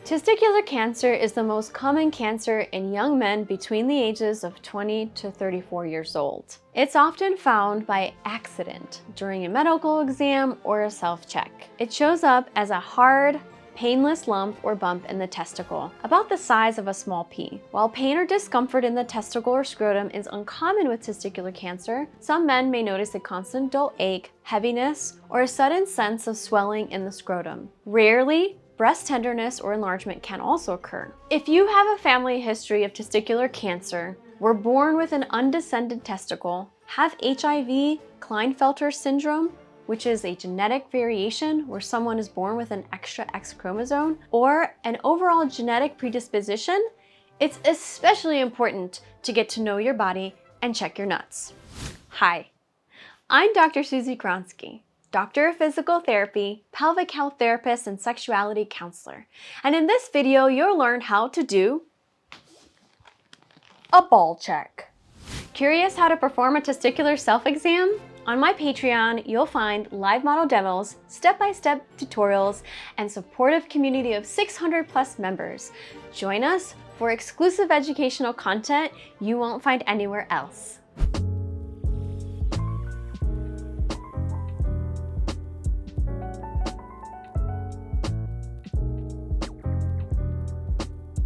Testicular cancer is the most common cancer in young men between the ages of 20 to 34 years old. It's often found by accident during a medical exam or a self-check. It shows up as a hard, painless lump or bump in the testicle, about the size of a small pea. While pain or discomfort in the testicle or scrotum is uncommon with testicular cancer, some men may notice a constant dull ache, heaviness, or a sudden sense of swelling in the scrotum. Rarely, breast tenderness or enlargement can also occur. If you have a family history of testicular cancer, were born with an undescended testicle, have HIV, Klinefelter syndrome, which is a genetic variation where someone is born with an extra X chromosome, or an overall genetic predisposition, it's especially important to get to know your body and check your nuts. Hi, I'm Dr. Susie Gronski, Doctor of Physical Therapy, Pelvic Health Therapist, and Sexuality Counselor. And in this video, you'll learn how to do a ball check. Curious how to perform a testicular self-exam? On my Patreon, you'll find live model demos, step-by-step tutorials, and supportive community of 600 plus members. Join us for exclusive educational content you won't find anywhere else.